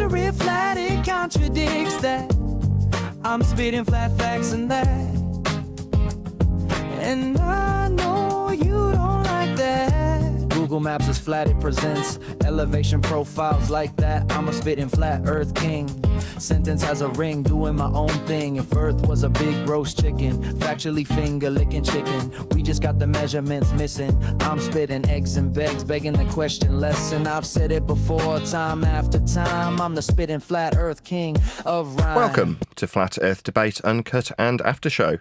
measure it flat, it contradicts that. I'm spitting flat facts and that. And I know you don't like that. Google Maps is flat, it presents elevation profiles like that. I'm a spitting flat earth king. Sentence has a ring, doing my own thing. If earth was a big roast chicken, factually finger licking chicken, we just got the measurements missing. I'm spitting eggs and vegs, begging the question lesson. I've said it before, time after time. I'm the spitting flat earth king of rhyme. Welcome to Flat Earth Debate, Uncut and After Show.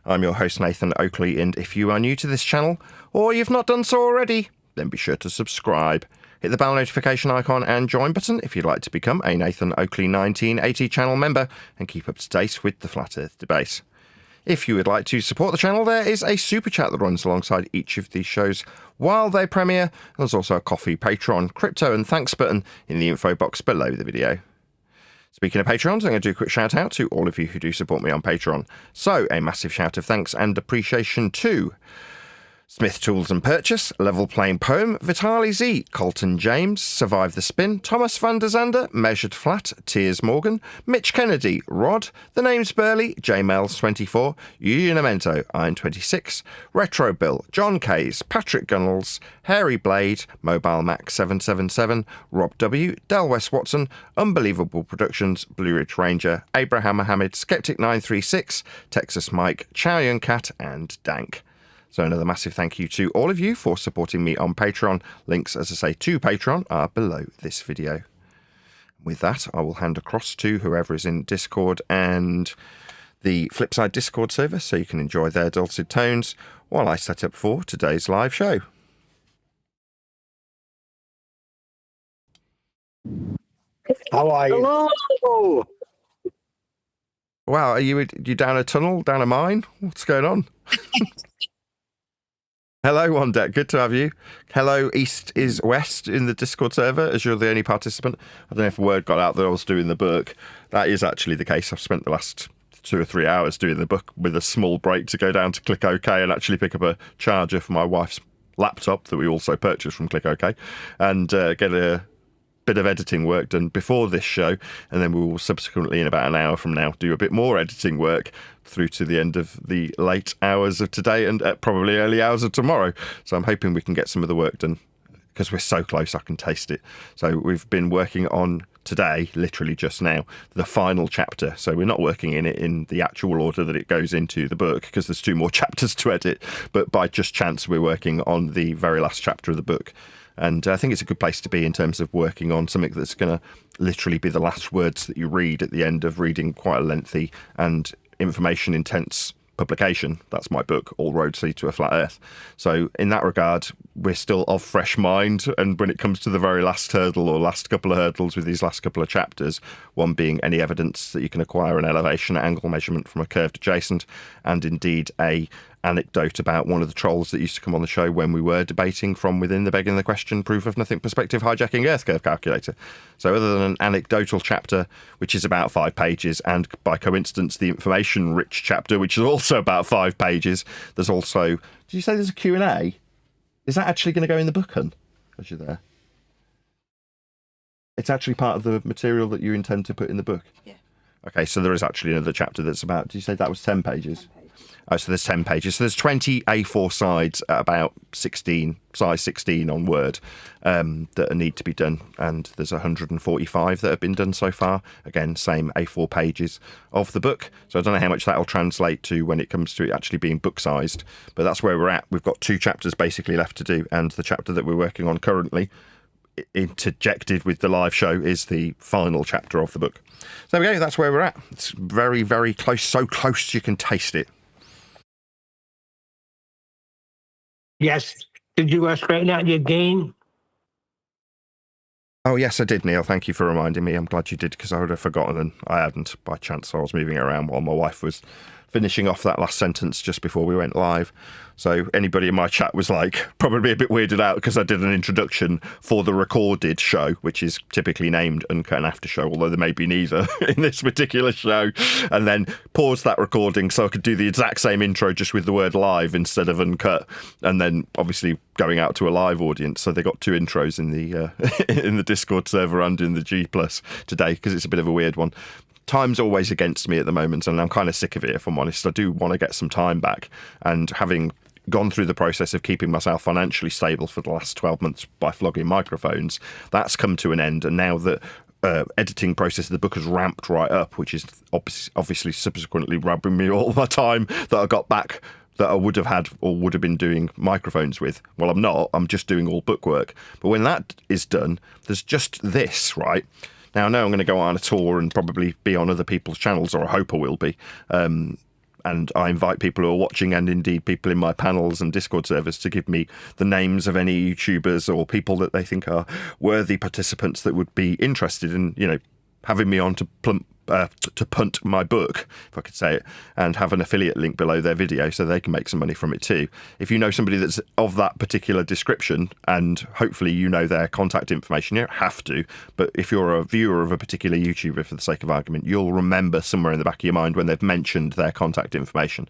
I'm your host Nathan Oakley, and if you are new to this channel, or you've not done so already, then be sure to subscribe. Hit the bell notification icon and join button if you'd like to become a Nathan Oakley 1980 channel member and keep up to date with the Flat Earth debate. If you would like to support the channel, there is a super chat that runs alongside each of these shows while they premiere. There's also a coffee, Patreon, crypto and thanks button in the info box below the video. Speaking of Patrons, I'm going to do a quick shout out to all of you who do support me on Patreon. So a massive shout of thanks and appreciation to Smith Tools and Purchase, Level Playing Poem, Vitali Z, Colton James, Survive the Spin, Thomas van der Zander, Measured Flat, Tears Morgan, Mitch Kennedy, Rod, The Name's Burley, JMels24, Unamento, Iron 26, Retro Bill, John Kays, Patrick Gunnels, Hairy Blade, Mobile Mac 777, Rob W, Del West Watson, Unbelievable Productions, Blue Ridge Ranger, Abraham Mohammed, Skeptic 936, Texas Mike, Chow Yun Cat, and Dank. So another massive thank you to all of you for supporting me on Patreon. Links, as I say, to Patreon are below this video. With that, I will hand across to whoever is in Discord and the Flipside Discord server so you can enjoy their dulcet tones while I set up for today's live show. How are you? Hello. Wow, are you down a tunnel, down a mine? What's going on? Hello, On Deck. Good to have you. Hello, East is West in the Discord server, as you're the only participant. I don't know if word got out that I was doing the book. That is actually the case. I've spent the last 2 or 3 hours doing the book with a small break to go down to Click OK and actually pick up a charger for my wife's laptop that we also purchased from Click OK and get a bit of editing work done before this show, and then we will subsequently, in about an hour from now, do a bit more editing work through to the end of the late hours of today and probably early hours of tomorrow. So I'm hoping we can get some of the work done because we're so close I can taste it. So we've been working on today, literally just now, the final chapter. So we're not working in it in the actual order that it goes into the book because there's 2 more chapters to edit, but by just chance we're working on the very last chapter of the book. And I think it's a good place to be in terms of working on something that's going to literally be the last words that you read at the end of reading quite a lengthy and information-intense publication. That's my book, All Roads Lead to a Flat Earth. So in that regard, we're still of fresh mind. And when it comes to the very last hurdle or last couple of hurdles with these last couple of chapters, one being any evidence that you can acquire an elevation angle measurement from a curved adjacent, and indeed a anecdote about one of the trolls that used to come on the show when we were debating from within the Begging the Question proof of nothing perspective hijacking Earth curve calculator. So other than an anecdotal chapter, which is about 5 pages, and by coincidence the information rich chapter, which is also about 5 pages, there's also, did you say there's a Q&A? Is that actually going to go in the book, Hun, as you're there? It's actually part of the material that you intend to put in the book? Yeah. Okay, so there is actually another chapter that's about, did you say that was 10 pages? 10 pages. Oh, so there's 10 pages. So there's 20 A4 sides at about 16, size 16 on Word that need to be done. And there's 145 that have been done so far. Again, same A4 pages of the book. So I don't know how much that'll translate to when it comes to it actually being book-sized. But that's where we're at. We've got 2 chapters basically left to do. And the chapter that we're working on currently, interjected with the live show, is the final chapter of the book. So there we go. That's where we're at. It's very, very close. So close you can taste it. Yes. Did you straighten out your gain? Oh, yes, I did, Neil. Thank you for reminding me. I'm glad you did, because I would have forgotten, and I hadn't by chance. I was moving around while my wife was finishing off that last sentence just before we went live. So anybody in my chat was like probably a bit weirded out because I did an introduction for the recorded show, which is typically named Uncut and After Show, although there may be neither in this particular show, and then paused that recording so I could do the exact same intro just with the word live instead of uncut, and then obviously going out to a live audience. So they got two intros in the in the Discord server and in the G Plus today because it's a bit of a weird one. Time's always against me at the moment, and I'm kind of sick of it, if I'm honest. I do want to get some time back, and having gone through the process of keeping myself financially stable for the last 12 months by flogging microphones, that's come to an end. And now that editing process of the book has ramped right up, which is obviously subsequently robbing me all my time that I got back that I would have had or would have been doing microphones with. Well, I'm not. I'm just doing all book work. But when that is done, there's just this, right? Now, I know I'm going to go on a tour and probably be on other people's channels, or I hope I will be. And I invite people who are watching, and indeed people in my panels and Discord servers, to give me the names of any YouTubers or people that they think are worthy participants that would be interested in, you know, having me on to punt my book, if I could say it, and have an affiliate link below their video so they can make some money from it too. If you know somebody that's of that particular description, and hopefully you know their contact information, you don't have to, but if you're a viewer of a particular YouTuber, for the sake of argument, you'll remember somewhere in the back of your mind when they've mentioned their contact information.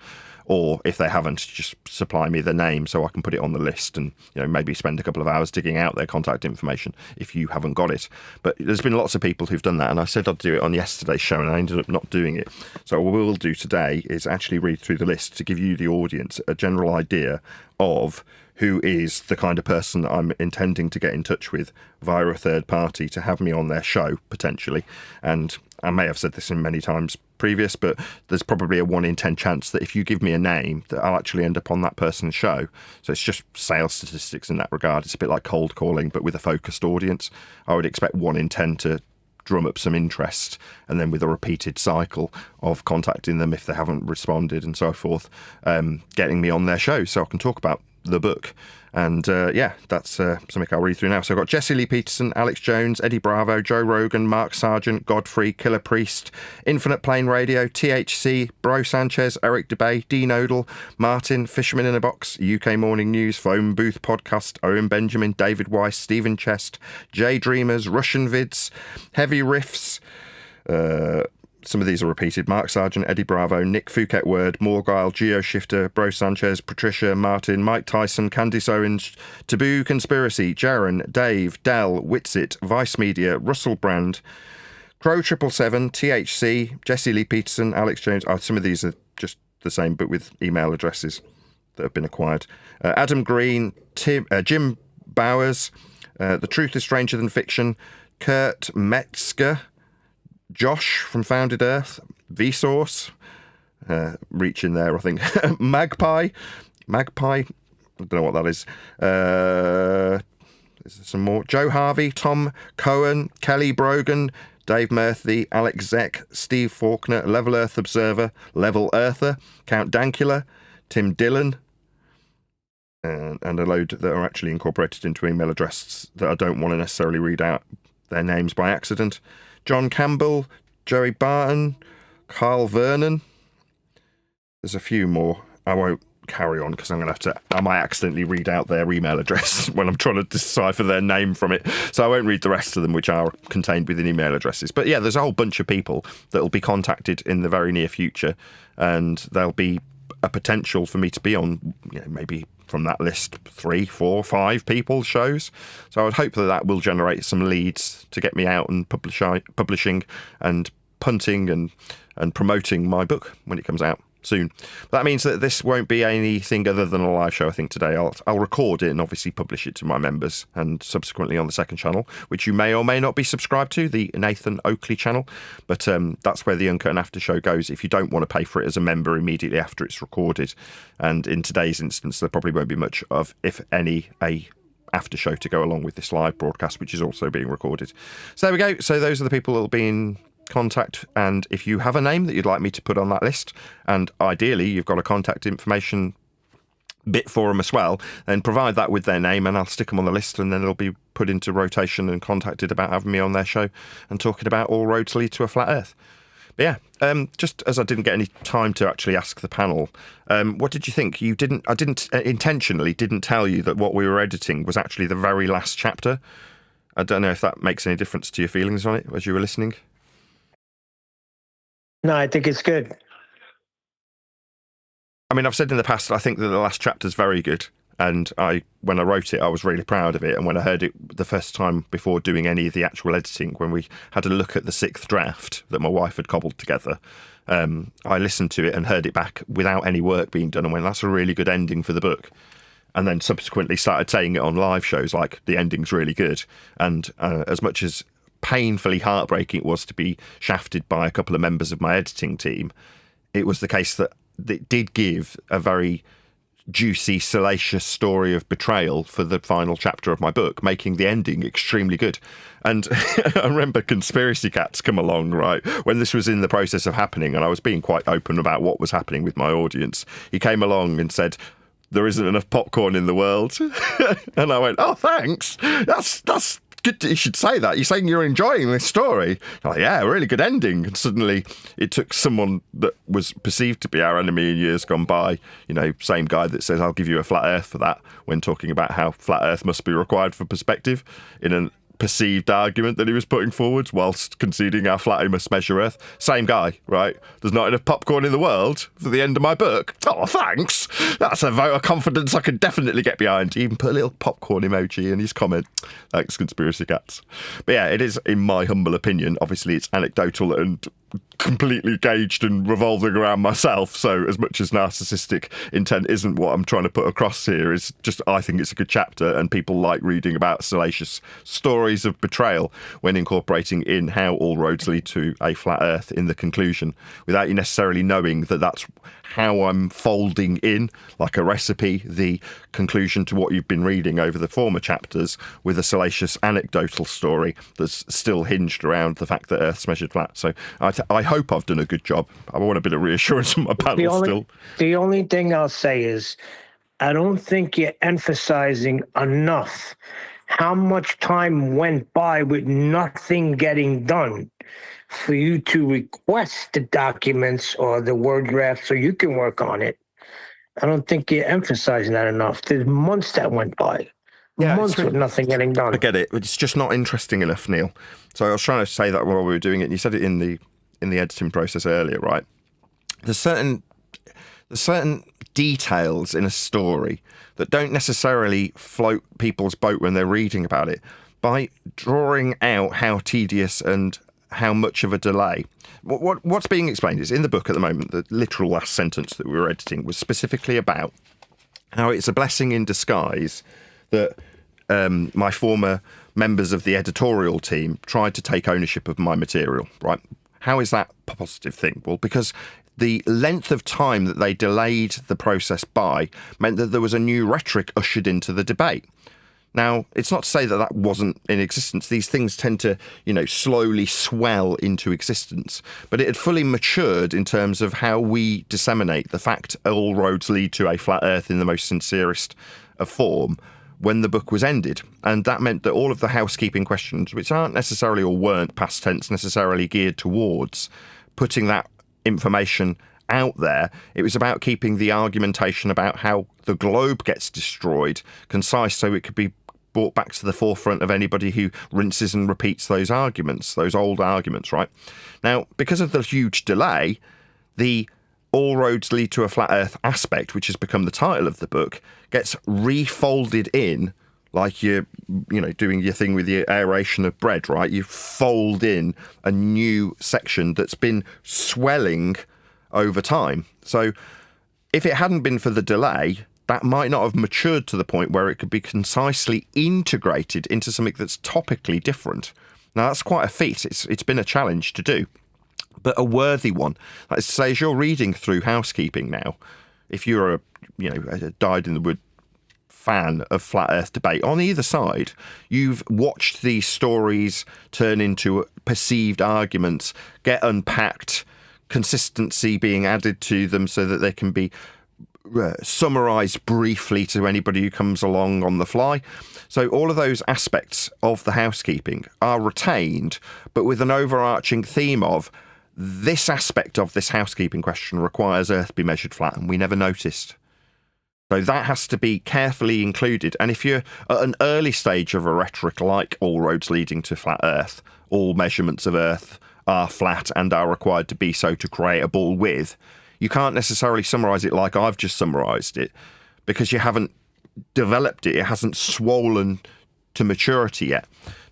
Or if they haven't, just supply me the name so I can put it on the list and, you know, maybe spend a couple of hours digging out their contact information if you haven't got it. But there's been lots of people who've done that, and I said I'd do it on yesterday's show and I ended up not doing it. So what we'll do today is actually read through the list to give you, the audience, a general idea of who is the kind of person that I'm intending to get in touch with via a third party to have me on their show, potentially. And I may have said this in many times previous, but there's probably a 1 in 10 chance that if you give me a name that I'll actually end up on that person's show. So it's just sales statistics in that regard. It's a bit like cold calling, but with a focused audience. I would expect 1 in 10 to drum up some interest, and then with a repeated cycle of contacting them if they haven't responded and so forth, getting me on their show so I can talk about the book. And yeah, that's something I'll read through now. So I've got Jesse Lee Peterson, Alex Jones, Eddie Bravo, Joe Rogan, Mark Sargent, Godfrey, Killer Priest, Infinite Plane Radio, THC, Bro Sanchez, Eric DeBay, D Nodal, Martin, Fisherman in a Box, UK Morning News, Phone Booth Podcast, Owen Benjamin, David Weiss, Stephen Chest, J Dreamers, Russian Vids, Heavy Riffs, some of these are repeated: Mark Sargent, Eddie Bravo, Nick Phuket Word, Morgile, GeoShifter, Bro Sanchez, Patricia, Martin, Mike Tyson, Candice Owens, Taboo Conspiracy, Jaron, Dave, Dell, Witsit, Vice Media, Russell Brand, Crow 777, THC, Jesse Lee Peterson, Alex Jones. Oh, some of these are just the same but with email addresses that have been acquired. Adam Green, Jim Bowers, The Truth is Stranger Than Fiction, Kurt Metzger, Josh from Founded Earth, Vsauce, reach in there, I think. Magpie, I don't know what that is. Is there some more? Joe Harvey, Tom Cohen, Kelly Brogan, Dave Murphy, Alex Zeck, Steve Faulkner, Level Earth Observer, Level Earther, Count Dankula, Tim Dillon, and a load that are actually incorporated into email addresses that I don't want to necessarily read out their names by accident. John Campbell, Joey Barton, Carl Vernon. There's a few more. I won't carry on because I might accidentally read out their email address when I'm trying to decipher their name from it. So I won't read the rest of them, which are contained within email addresses. But yeah, there's a whole bunch of people that will be contacted in the very near future, and there'll be a potential for me to be on, you know, maybe from that list 3, 4, 5 people's shows. So I would hope that will generate some leads to get me out and publishing and punting and promoting my book when it comes out soon. That means that this won't be anything other than a live show. I think today I'll record it and obviously publish it to my members, and subsequently on the second channel, which you may or may not be subscribed to, the Nathan Oakley channel. But that's where the Uncut and After show goes if you don't want to pay for it as a member immediately after it's recorded. And in today's instance, there probably won't be much of, if any, a after show to go along with this live broadcast, which is also being recorded. So there we go. So those are the people that will be in contact, and if you have a name that you'd like me to put on that list, and ideally you've got a contact information bit for them as well, then provide that with their name and I'll stick them on the list, and then they'll be put into rotation and contacted about having me on their show and talking about All Roads Lead to a Flat Earth. Yeah, just as I didn't get any time to actually ask the panel, what did you think? I didn't intentionally didn't tell you that what we were editing was actually the very last chapter. I don't know if that makes any difference to your feelings on it as you were listening. No, I think it's good. I mean, I've said in the past, I think that the last chapter is very good. And when I wrote it, I was really proud of it. And when I heard it the first time before doing any of the actual editing, when we had a look at the 6th draft that my wife had cobbled together, I listened to it and heard it back without any work being done and went, that's a really good ending for the book. And then subsequently started saying it on live shows, like, the ending's really good. And as much as painfully heartbreaking it was to be shafted by a couple of members of my editing team, it was the case that it did give a very juicy, salacious story of betrayal for the final chapter of my book, making the ending extremely good. And I remember Conspiracy Cats come along, right, when this was in the process of happening, and I was being quite open about what was happening with my audience. He came along and said, there isn't enough popcorn in the world. And I went, oh, thanks. That's good. You should say that. You're saying you're enjoying this story. I'm like, yeah, really good ending. And suddenly it took someone that was perceived to be our enemy in years gone by, same guy that says, I'll give you a flat earth for that, when talking about how flat earth must be required for perspective in a perceived argument that he was putting forwards whilst conceding our flat must measure earth. Same guy, right? There's not enough popcorn in the world for the end of my book. Oh, thanks. That's a vote of confidence I can definitely get behind. He even put a little popcorn emoji in his comment. Thanks, Conspiracy Cats. But yeah, it is, in my humble opinion, obviously it's anecdotal and completely gauged and revolving around myself, so as much as narcissistic intent isn't what I'm trying to put across here, is just I think it's a good chapter, and people like reading about salacious stories of betrayal when incorporating in how all roads lead to a flat earth in the conclusion, without you necessarily knowing that that's how I'm folding in, like a recipe, the conclusion to what you've been reading over the former chapters with a salacious anecdotal story that's still hinged around the fact that Earth's measured flat. So I hope I've done a good job. I want a bit of reassurance from my panel still. The only thing I'll say is I don't think you're emphasizing enough how much time went by with nothing getting done for you to request the documents or the word draft so you can work on it. I don't think you're emphasizing that enough. There's months that went by. Yeah, months with nothing getting done. I get it, but it's just not interesting enough, Neil. So I was trying to say that while we were doing it, and you said it in the editing process earlier, right? There's certain details in a story that don't necessarily float people's boat when they're reading about it by drawing out how tedious and how much of a delay. What's being explained is in the book at the moment, the literal last sentence that we were editing was specifically about how it's a blessing in disguise that my former members of the editorial team tried to take ownership of my material, right? How is that a positive thing? Well, because the length of time that they delayed the process by meant that there was a new rhetoric ushered into the debate. Now, it's not to say that that wasn't in existence. These things tend to, slowly swell into existence. But it had fully matured in terms of how we disseminate the fact all roads lead to a flat earth in the most sincerest of form when the book was ended. And that meant that all of the housekeeping questions, which aren't necessarily or weren't past tense necessarily geared towards putting that information out there, it was about keeping the argumentation about how the globe gets destroyed concise so it could be brought back to the forefront of anybody who rinses and repeats those arguments, those old arguments, right? Now, because of the huge delay, the all roads lead to a flat earth aspect, which has become the title of the book, gets refolded in like you're, doing your thing with your aeration of bread, right? You fold in a new section that's been swelling over time. So if it hadn't been for the delay, that might not have matured to the point where it could be concisely integrated into something that's topically different. Now, that's quite a feat. It's been a challenge to do, but a worthy one. Like, say, as you're reading through housekeeping now, if you're a dyed-in-the-wood fan of flat earth debate on either side, you've watched these stories turn into perceived arguments, get unpacked, consistency being added to them so that they can be summarised briefly to anybody who comes along on the fly. So all of those aspects of the housekeeping are retained, but with an overarching theme of this aspect of this housekeeping question requires Earth be measured flat, and we never noticed. So that has to be carefully included. And if you're at an early stage of a rhetoric like all roads leading to flat Earth, all measurements of Earth are flat and are required to be so to create a ball width, you can't necessarily summarise it like I've just summarised it, because you haven't developed it. It hasn't swollen to maturity yet.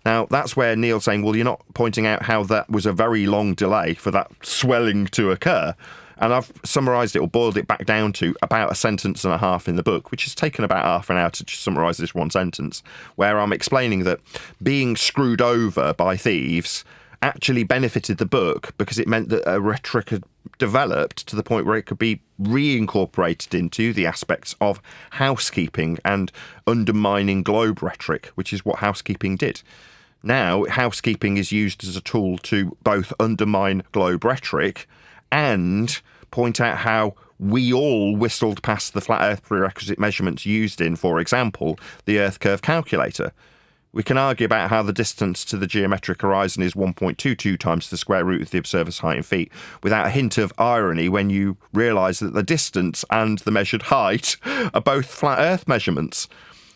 Now, that's where Neil's saying, well, you're not pointing out how that was a very long delay for that swelling to occur. And I've summarised it or boiled it back down to about a sentence and a half in the book, which has taken about half an hour to just summarise this one sentence, where I'm explaining that being screwed over by thieves actually benefited the book because it meant that a rhetoric had developed to the point where it could be reincorporated into the aspects of housekeeping and undermining globe rhetoric, which is what housekeeping did. Now, housekeeping is used as a tool to both undermine globe rhetoric and point out how we all whistled past the flat Earth prerequisite measurements used in, for example, the Earth curve calculator. We can argue about how the distance to the geometric horizon is 1.22 times the square root of the observer's height in feet, without a hint of irony when you realise that the distance and the measured height are both flat Earth measurements.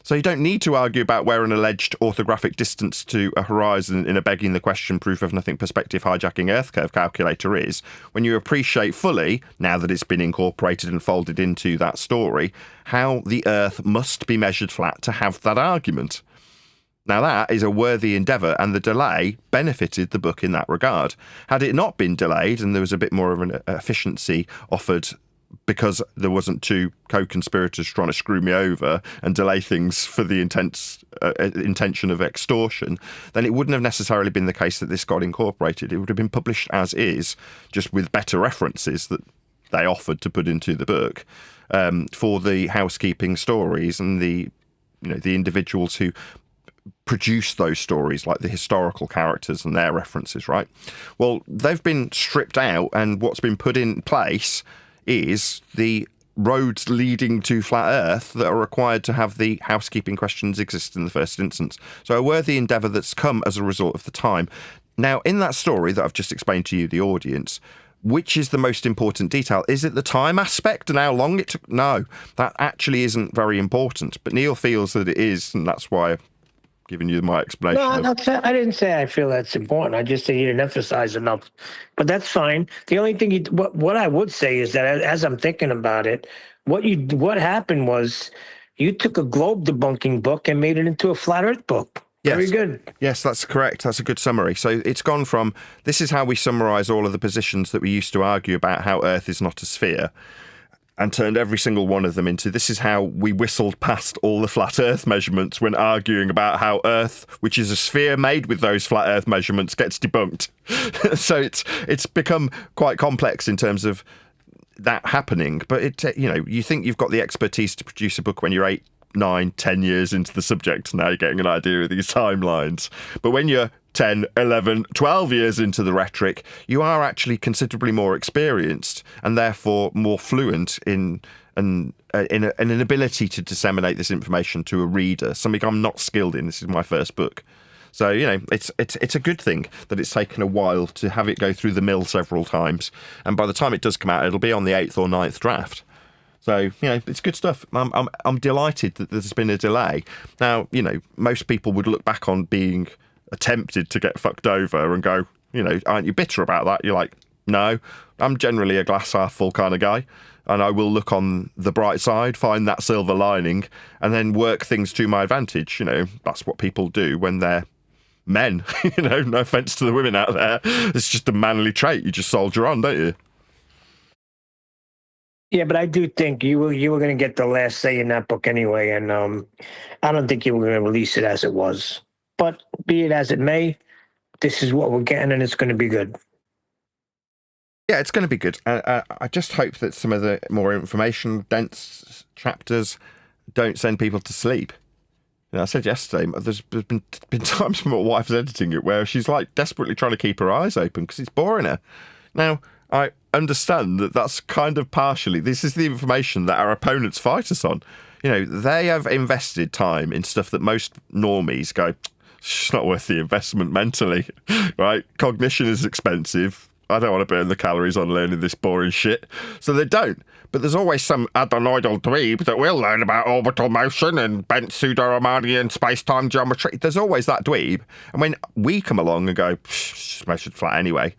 So you don't need to argue about where an alleged orthographic distance to a horizon in a begging the question proof of nothing perspective hijacking Earth curve calculator is, when you appreciate fully, now that it's been incorporated and folded into that story, how the Earth must be measured flat to have that argument. Now that is a worthy endeavour, and the delay benefited the book in that regard. Had it not been delayed and there was a bit more of an efficiency offered because there wasn't two co-conspirators trying to screw me over and delay things for the intention of extortion, then it wouldn't have necessarily been the case that this got incorporated. It would have been published as is, just with better references that they offered to put into the book for the housekeeping stories and the individuals who produce those stories, like the historical characters and their references, right? Well, they've been stripped out, and what's been put in place is the roads leading to flat Earth that are required to have the housekeeping questions exist in the first instance. So a worthy endeavour that's come as a result of the time. Now, in that story that I've just explained to you, the audience, which is the most important detail? Is it the time aspect and how long it took? No, that actually isn't very important. But Neil feels that it is, and that's why I've given you my explanation. No, I didn't say I feel that's important. I just said you didn't emphasize enough. But that's fine. The only thing what I would say is that as I'm thinking about it, what happened was you took a globe debunking book and made it into a flat Earth book. Yes. Very good. Yes, that's correct. That's a good summary. So it's gone from, this is how we summarise all of the positions that we used to argue about how Earth is not a sphere, and turned every single one of them into, this is how we whistled past all the flat Earth measurements when arguing about how Earth, which is a sphere made with those flat Earth measurements, gets debunked. So it's become quite complex in terms of that happening. But you think you've got the expertise to produce a book when you're 8, 9, 10 years into the subject. Now you're getting an idea of these timelines. But when you're 10, 11, 12 years into the rhetoric, you are actually considerably more experienced and therefore more fluent in an ability to disseminate this information to a reader, something I'm not skilled in. This is my first book. So, it's a good thing that it's taken a while to have it go through the mill several times. And by the time it does come out, it'll be on the 8th or 9th draft. So, it's good stuff. I'm delighted that there's been a delay. Now, most people would look back on being attempted to get fucked over and go, aren't you bitter about that? You're like, no, I'm generally a glass half full kind of guy. And I will look on the bright side, find that silver lining, and then work things to my advantage. That's what people do when they're men. No offence to the women out there. It's just a manly trait. You just soldier on, don't you? Yeah, but I do think you were going to get the last say in that book anyway, and I don't think you were going to release it as it was. But be it as it may, this is what we're getting, and it's going to be good. Yeah, it's going to be good. I just hope that some of the more information-dense chapters don't send people to sleep. I said yesterday, there's been times when my wife's editing it where she's like desperately trying to keep her eyes open because it's boring her. Now, I understand that that's kind of partially, this is the information that our opponents fight us on. They have invested time in stuff that most normies go, it's not worth the investment mentally, right? Cognition is expensive. I don't want to burn the calories on learning this boring shit. So they don't. But there's always some adenoidal dweeb that will learn about orbital motion and bent pseudo-Riemannian space-time geometry. There's always that dweeb. And when we come along and go, it's measured flat anyway,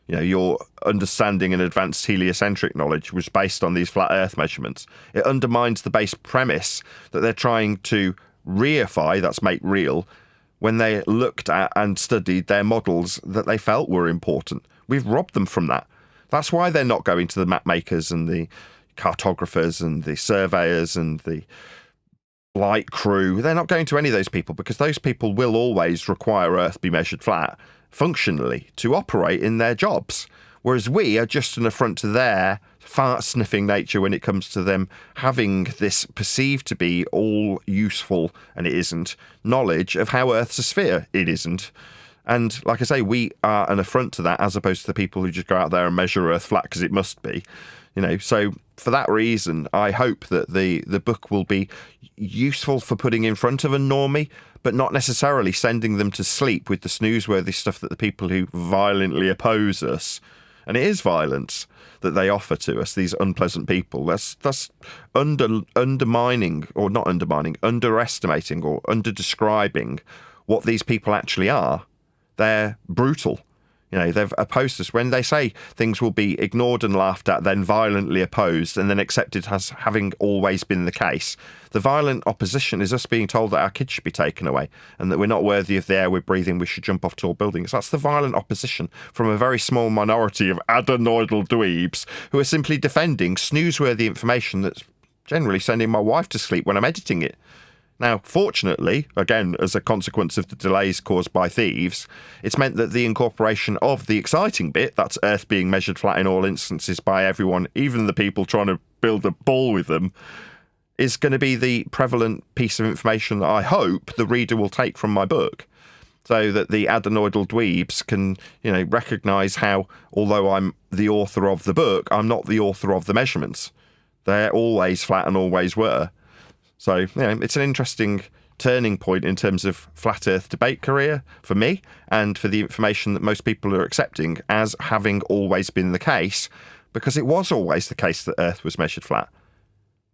you know, your understanding and advanced heliocentric knowledge was based on these flat Earth measurements. It undermines the base premise that they're trying to reify, that's make real, when they looked at and studied their models that they felt were important. We've robbed them from that. That's why they're not going to the map makers and the cartographers and the surveyors and the Lite crew. They're not going to any of those people because those people will always require Earth be measured flat functionally to operate in their jobs. Whereas we are just an affront to their fart-sniffing nature when it comes to them having this perceived to be all useful, and it isn't, knowledge of how Earth's a sphere. It isn't. And like I say, we are an affront to that as opposed to the people who just go out there and measure Earth flat because it must be. You know, so for that reason, I hope that the book will be useful for putting in front of a normie, but not necessarily sending them to sleep with the snoozeworthy stuff that the people who violently oppose us, and it is violence that they offer to us, these unpleasant people. That's undermining, or not undermining, underestimating or underdescribing what these people actually are. They're brutal. You know, they've opposed us. When they say things will be ignored and laughed at, then violently opposed, and then accepted as having always been the case, the violent opposition is us being told that our kids should be taken away and that we're not worthy of the air we're breathing, we should jump off tall buildings. That's the violent opposition from a very small minority of adenoidal dweebs who are simply defending snoozeworthy information that's generally sending my wife to sleep when I'm editing it. Now, fortunately, again, as a consequence of the delays caused by thieves, it's meant that the incorporation of the exciting bit, that's Earth being measured flat in all instances by everyone, even the people trying to build a ball with them, is going to be the prevalent piece of information that I hope the reader will take from my book. So that the adenoidal dweebs can, you know, recognise how, although I'm the author of the book, I'm not the author of the measurements. They're always flat and always were. So, you know, it's an interesting turning point in terms of flat Earth debate career for me and for the information that most people are accepting as having always been the case, because it was always the case that Earth was measured flat.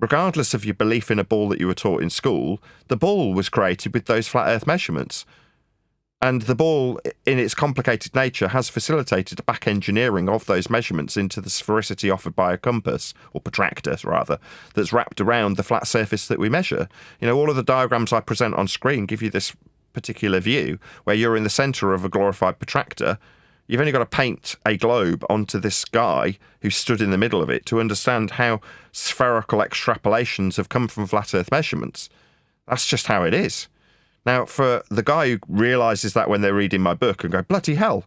Regardless of your belief in a ball that you were taught in school, the ball was created with those flat Earth measurements. And the ball, in its complicated nature, has facilitated a back engineering of those measurements into the sphericity offered by a compass, or protractor, rather, that's wrapped around the flat surface that we measure. You know, all of the diagrams I present on screen give you this particular view, where you're in the centre of a glorified protractor. You've only got to paint a globe onto this guy who stood in the middle of it to understand how spherical extrapolations have come from flat Earth measurements. That's just how it is. Now, for the guy who realises that when they're reading my book and go, bloody hell,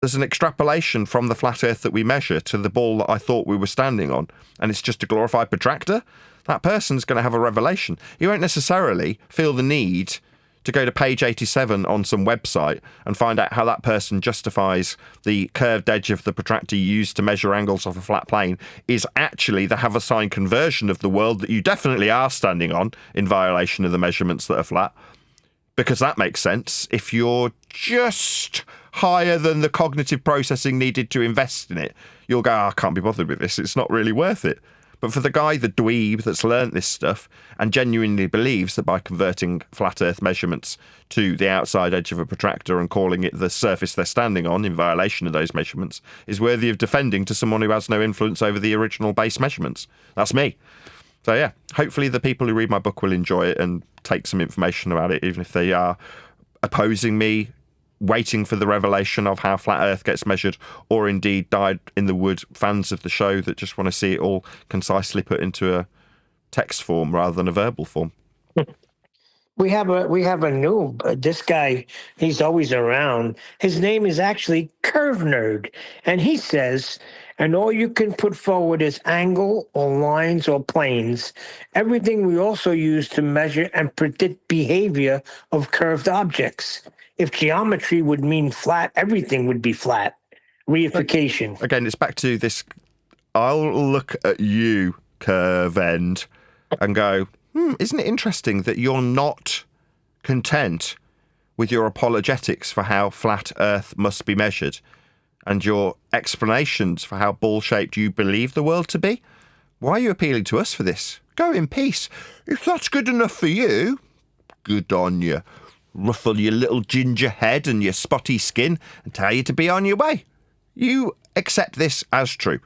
there's an extrapolation from the flat Earth that we measure to the ball that I thought we were standing on, and it's just a glorified protractor, that person's going to have a revelation. You won't necessarily feel the need to go to page 87 on some website and find out how that person justifies the curved edge of the protractor used to measure angles off a flat plane is actually the Haversine conversion of the world that you definitely are standing on in violation of the measurements that are flat. Because that makes sense if you're just higher than the cognitive processing needed to invest in it. You'll go, I can't be bothered with this, it's not really worth it. But for the guy, the dweeb, that's learnt this stuff and genuinely believes that by converting flat Earth measurements to the outside edge of a protractor and calling it the surface they're standing on in violation of those measurements is worthy of defending to someone who has no influence over the original base measurements. That's me. So yeah, hopefully the people who read my book will enjoy it and take some information about it, even if they are opposing me, waiting for the revelation of how flat Earth gets measured, or indeed died in the wood fans of the show that just want to see it all concisely put into a text form rather than a verbal form. We have a noob. This guy, he's always around. His name is actually Curve Nerd, and he says, and all you can put forward is angle or lines or planes. Everything we also use to measure and predict behavior of curved objects. If geometry would mean flat, everything would be flat. Reification. Again, it's back to this. I'll look at you, Curve End, and go, isn't it interesting that you're not content with your apologetics for how flat Earth must be measured? and your explanations for how ball-shaped you believe the world to be? Why are you appealing to us for this? Go in peace. If that's good enough for you, good on you. Ruffle your little ginger head and your spotty skin and tell you to be on your way. You accept this as true.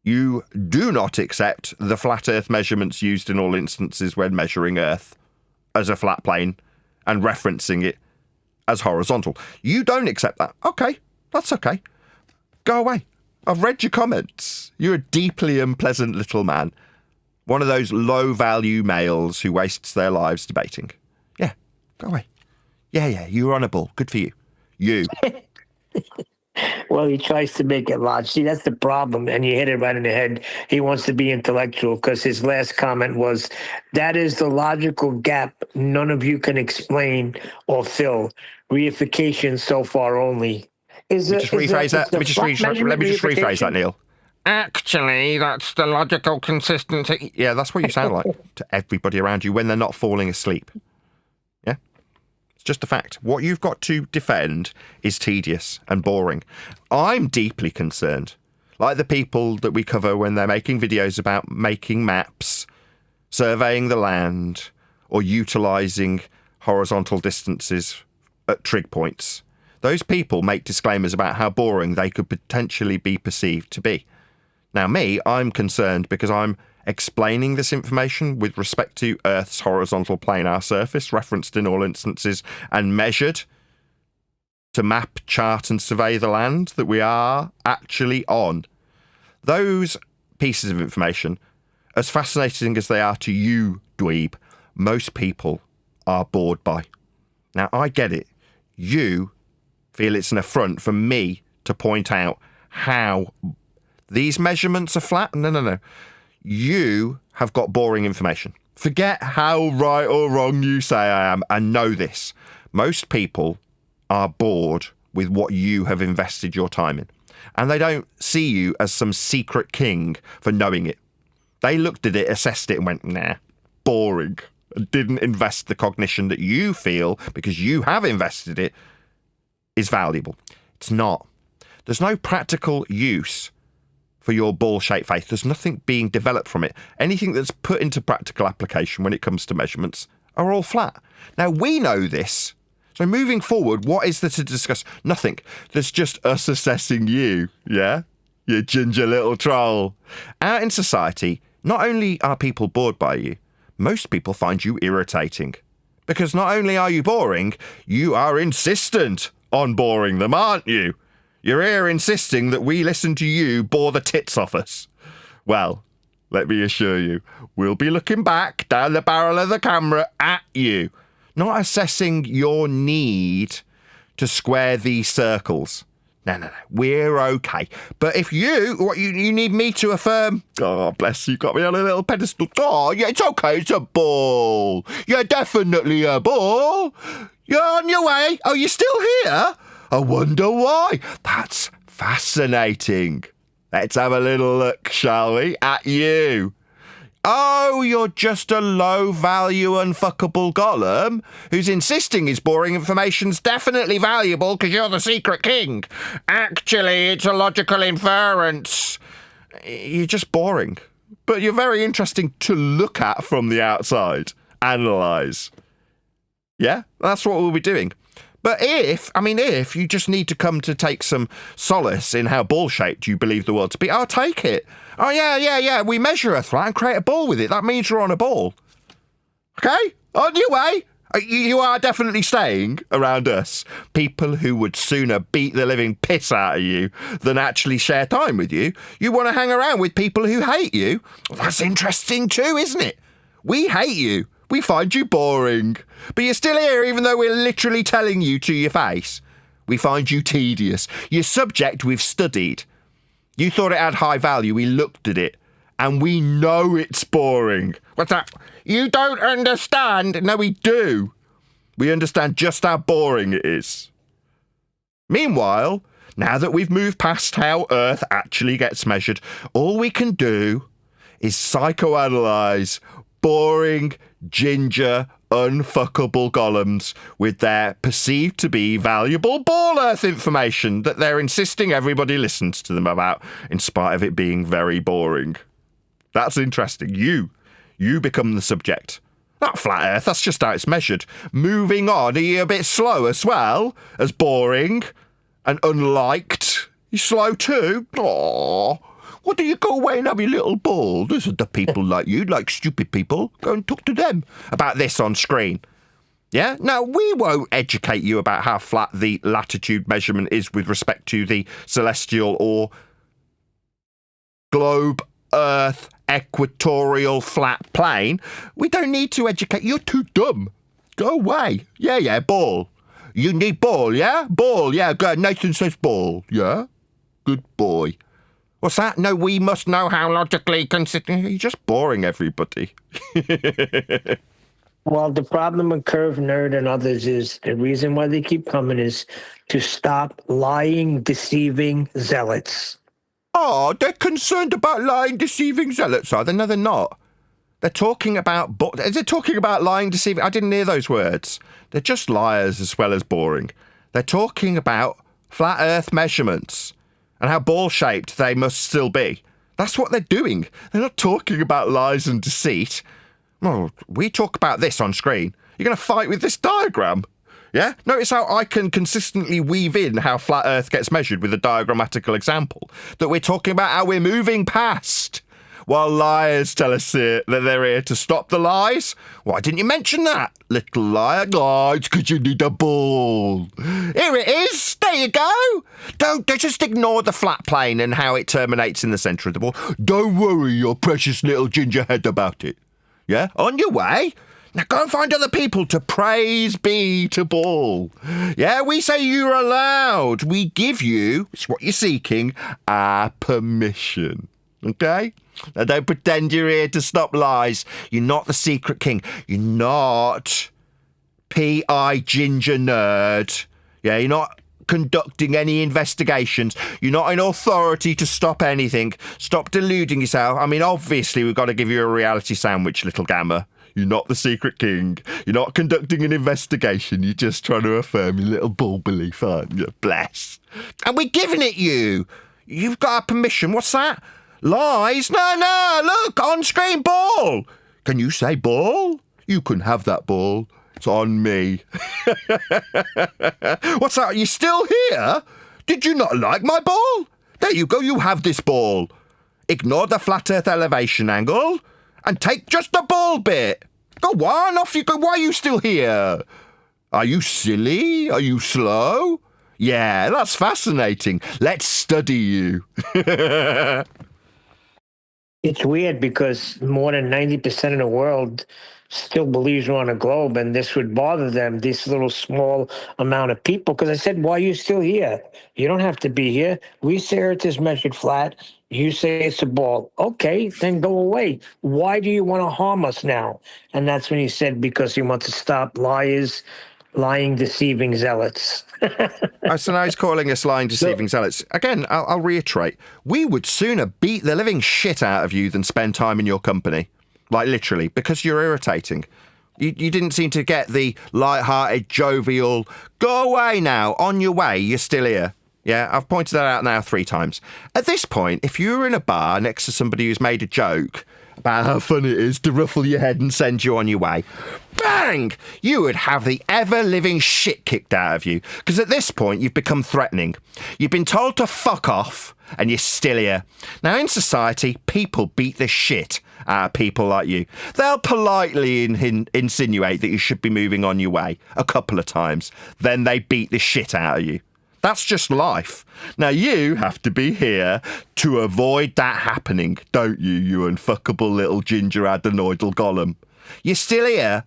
You do not accept the flat Earth measurements used in all instances when measuring Earth as a flat plane and referencing it as horizontal. You don't accept that. Okay, that's okay. Go away. I've read your comments. You're a deeply unpleasant little man. One of those low-value males who wastes their lives debating. Yeah, go away. Yeah, you were on a ball. Good for you. You. Well, he tries to make it logical. See, that's the problem, and you hit it right in the head. He wants to be intellectual because his last comment was, that is the logical gap none of you can explain or fill. Reification so far only. Let me just rephrase that, Neil. Actually, that's the logical consistency. Yeah, that's what you sound like to everybody around you when they're not falling asleep. Yeah? It's just a fact. What you've got to defend is tedious and boring. I'm deeply concerned, like the people that we cover when they're making videos about making maps, surveying the land, or utilising horizontal distances at trig points. Those people make disclaimers about how boring they could potentially be perceived to be. Now me, I'm concerned because I'm explaining this information with respect to Earth's horizontal planar surface, referenced in all instances, and measured to map, chart and survey the land that we are actually on. Those pieces of information, as fascinating as they are to you, dweeb, most people are bored by. Now, I get it. You feel it's an affront for me to point out how these measurements are flat. No. You have got boring information. Forget how right or wrong you say I am, and know this. Most people are bored with what you have invested your time in, and they don't see you as some secret king for knowing it. They looked at it, assessed it, and went, nah, boring, and didn't invest the cognition that you feel, because you have invested it, is valuable. It's not. There's no practical use for your ball-shaped faith. There's nothing being developed from it. Anything that's put into practical application when it comes to measurements are all flat. Now, we know this. So moving forward, what is there to discuss? Nothing. There's just us assessing you, yeah? You ginger little troll. Out in society, not only are people bored by you, most people find you irritating. Because not only are you boring, you are insistent on boring them, aren't you? You're here insisting that we listen to you bore the tits off us. Well, let me assure you, we'll be looking back down the barrel of the camera at you, not assessing your need to square these circles. No, we're okay. But if you need me to affirm, oh, bless you, got me on a little pedestal. Oh, yeah, it's okay, it's a ball. You're definitely a ball. You're on your way. Oh, you're still here? I wonder why. That's fascinating. Let's have a little look, shall we, at you. Oh, you're just a low-value, unfuckable golem who's insisting his boring information's definitely valuable because you're the secret king. Actually, it's a logical inference. You're just boring. But you're very interesting to look at from the outside. Analyse. Yeah, that's what we'll be doing. But if you just need to come to take some solace in how ball-shaped you believe the world to be, I'll take it. Oh, yeah, we measure Earth flat and create a ball with it. That means you're on a ball. Okay? On your way. You are definitely staying around us. People who would sooner beat the living piss out of you than actually share time with you. You want to hang around with people who hate you. Well, that's interesting too, isn't it? We hate you. We find you boring. But you're still here even though we're literally telling you to your face. We find you tedious. Your subject we've studied. You thought it had high value. We looked at it. And we know it's boring. What's that? You don't understand. No, we do. We understand just how boring it is. Meanwhile, now that we've moved past how Earth actually gets measured, all we can do is psychoanalyze boring, ginger, unfuckable golems with their perceived to be valuable ball earth information that they're insisting everybody listens to them about, in spite of it being very boring. That's interesting. You become the subject. Not flat earth, that's just how it's measured. Moving on, are you a bit slow as well? As boring and unliked? You slow too? Aww. Why don't you go away and have your little ball? Those are the people like you, like stupid people. Go and talk to them about this on screen. Yeah? Now, we won't educate you about how flat the latitude measurement is with respect to the celestial or globe, earth, equatorial flat plane. We don't need to educate. You're too dumb. Go away. Yeah, ball. You need ball, yeah? Ball, yeah, good. Nathan says ball, yeah? Good boy. What's that? No, we must know how logically consistent. You're just boring everybody. Well, the problem with Curve Nerd and others is the reason why they keep coming is to stop lying, deceiving zealots. Oh, they're concerned about lying, deceiving zealots, are they? No, they're not. They're talking about... They're talking about lying, deceiving... I didn't hear those words. They're just liars as well as boring. They're talking about flat earth measurements and how ball-shaped they must still be. That's what they're doing. They're not talking about lies and deceit. Well, we talk about this on screen. You're going to fight with this diagram. Yeah? Notice how I can consistently weave in how flat earth gets measured with a diagrammatical example. That we're talking about how we're moving past. While liars tell us that they're here to stop the lies. Why didn't you mention that, little liar? Oh, it's because you need a ball. Here it is. There you go. Don't just ignore the flat plane and how it terminates in the centre of the ball. Don't worry your precious little ginger head about it. Yeah? On your way. Now go and find other people to praise be to ball. Yeah, we say you're allowed. We give you, it's what you're seeking, our permission. Okay? Now don't pretend you're here to stop lies. You're not the secret king. You're not P.I. Ginger Nerd. Yeah, you're not conducting any investigations. You're not in authority to stop anything. Stop deluding yourself. I mean, obviously, we've got to give you a reality sandwich, little gamma. You're not the secret king. You're not conducting an investigation. You're just trying to affirm your little bull belief, aren't you? Bless. And we're giving it you. You've got our permission. What's that? Lies? No, look, on-screen ball. Can you say ball? You can have that ball. It's on me. What's that? Are you still here? Did you not like my ball? There you go, you have this ball. Ignore the flat earth elevation angle and take just the ball bit. Go on, off you go. Why are you still here? Are you silly? Are you slow? Yeah, that's fascinating. Let's study you. It's weird because more than 90% of the world still believes we're on a globe, and this would bother them, this little small amount of people. Because I said, why are you still here? You don't have to be here. We say Earth is measured flat. You say it's a ball. Okay, then go away. Why do you want to harm us now? And that's when he said, because he wants to stop liars, lying, deceiving zealots. So now he's calling us lying, deceiving zealots. Again, I'll reiterate, we would sooner beat the living shit out of you than spend time in your company. Like, literally, because you're irritating. You didn't seem to get the light-hearted, jovial, go away now, on your way, you're still here. Yeah, I've pointed that out now 3 times. At this point, if you were in a bar next to somebody who's made a joke about how fun it is to ruffle your head and send you on your way, bang! You would have the ever-living shit kicked out of you. Because at this point, you've become threatening. You've been told to fuck off, and you're still here. Now, in society, people beat the shit out of people like you. They'll politely insinuate that you should be moving on your way a couple of times. Then they beat the shit out of you. That's just life. Now, you have to be here to avoid that happening, don't you, you unfuckable little ginger adenoidal golem? You're still here.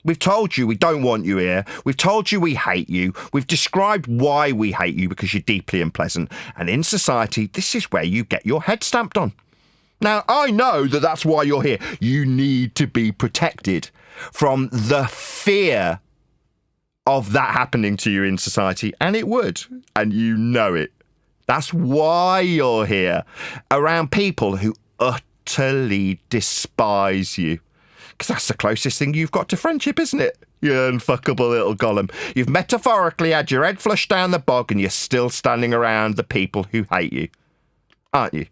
We've told you we don't want you here. We've told you we hate you. We've described why we hate you, because you're deeply unpleasant. And in society, this is where you get your head stamped on. Now, I know that that's why you're here. You need to be protected from the fear of that happening to you in society, and it would, and you know it. That's why you're here, around people who utterly despise you. Because that's the closest thing you've got to friendship, isn't it? You unfuckable little Gollum. You've metaphorically had your head flushed down the bog and you're still standing around the people who hate you. Aren't you?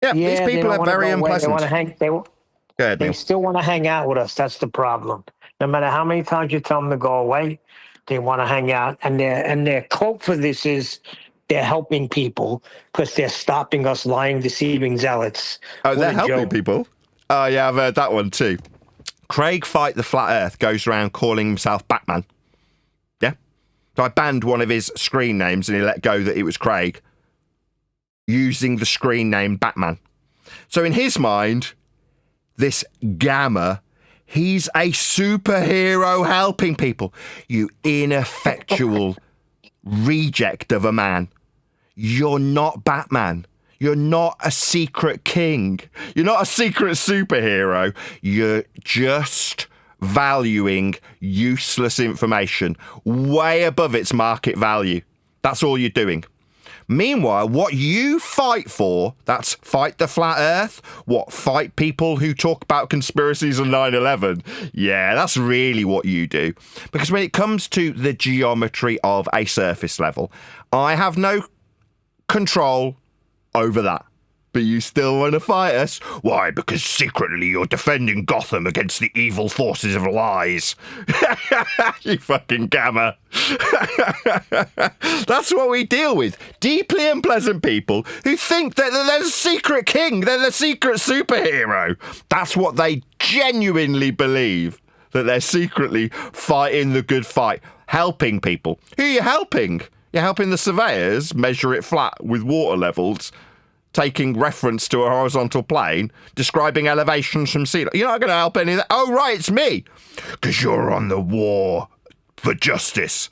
Yeah, these people are very unpleasant. They still want to hang out with us. That's the problem. No matter how many times you tell them to go away, they want to hang out. And their quote for this is they're helping people because they're stopping us lying, deceiving zealots. Oh, they're helping people? Oh, yeah, I've heard that one too. Craig Fight the Flat Earth goes around calling himself Batman. Yeah? So I banned one of his screen names and he let go that it was Craig, using the screen name Batman. So in his mind, this Gamma, he's a superhero helping people. You ineffectual reject of a man. You're not Batman. You're not a secret king. You're not a secret superhero. You're just valuing useless information way above its market value. That's all you're doing. Meanwhile, what you fight for, that's fight the flat earth, fight people who talk about conspiracies on 9/11. Yeah, that's really what you do. Because when it comes to the geometry of a surface level, I have no control over that. But you still want to fight us? Why? Because secretly you're defending Gotham against the evil forces of lies. You fucking Gamma. That's what we deal with. Deeply unpleasant people who think that they're the secret king, they're the secret superhero. That's what they genuinely believe, that they're secretly fighting the good fight, helping people. Who are you helping? You're helping the surveyors measure it flat with water levels, taking reference to a horizontal plane, describing elevations from sea level. You're not going to help any of that. Oh, right, it's me. Because you're on the war for justice.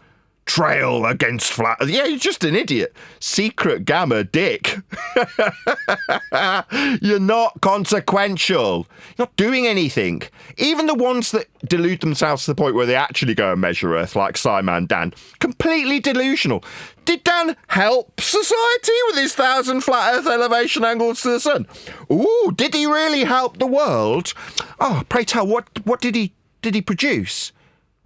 Trail against flat. Yeah, you're just an idiot. Secret Gamma dick. You're not consequential. You're not doing anything. Even the ones that delude themselves to the point where they actually go and measure Earth, like Simon Dan, completely delusional. Did Dan help society with his 1,000 flat Earth elevation angles to the sun? Ooh, did he really help the world? Oh, pray tell, what did he produce?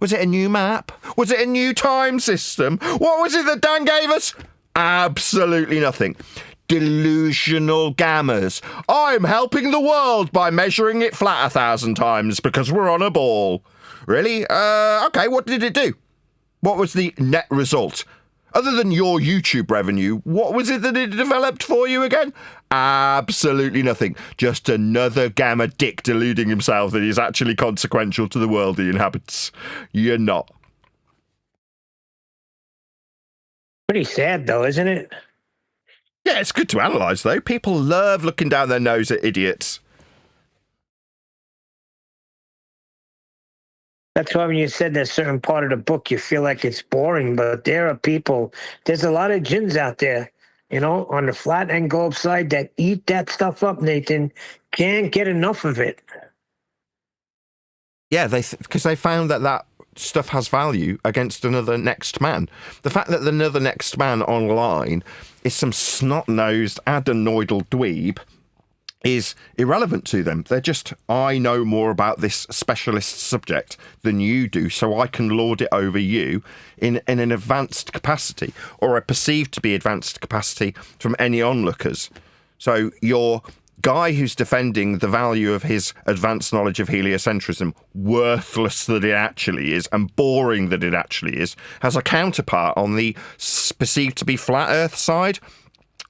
Was it a new map? Was it a new time system? What was it that Dan gave us? Absolutely nothing. Delusional Gammas. I'm helping the world by measuring it flat 1,000 times because we're on a ball. Really? Okay, what did it do? What was the net result? Other than your YouTube revenue, what was it that it developed for you again? Absolutely nothing. Just another Gamma dick deluding himself that he's actually consequential to the world he inhabits. You're not. Pretty sad, though, isn't it? Yeah, it's good to analyse, though. People love looking down their nose at idiots. That's why when you said that certain part of the book, you feel like it's boring, but there are people, there's a lot of jinns out there, on the flat and globe side that eat that stuff up, Nathan. Can't get enough of it. Yeah, because they found that stuff has value against another next man. The fact that another next man online is some snot-nosed, adenoidal dweeb is irrelevant to them. They're just, I know more about this specialist subject than you do, so I can lord it over you in an advanced capacity, or a perceived to be advanced capacity from any onlookers. So your guy who's defending the value of his advanced knowledge of heliocentrism, worthless that it actually is, and boring that it actually is, has a counterpart on the perceived to be flat Earth side,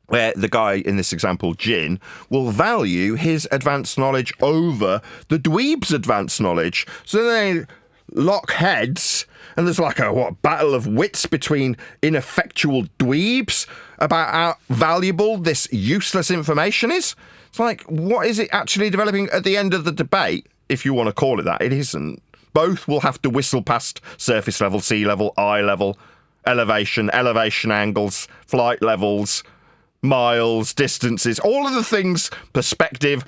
where the guy in this example, Jin, will value his advanced knowledge over the dweeb's advanced knowledge. So they lock heads, and there's like a battle of wits between ineffectual dweebs about how valuable this useless information is. It's like, what is it actually developing at the end of the debate, if you want to call it that? It isn't. Both will have to whistle past surface level, sea level, eye level, elevation angles, flight levels, miles, distances, all of the things, perspective.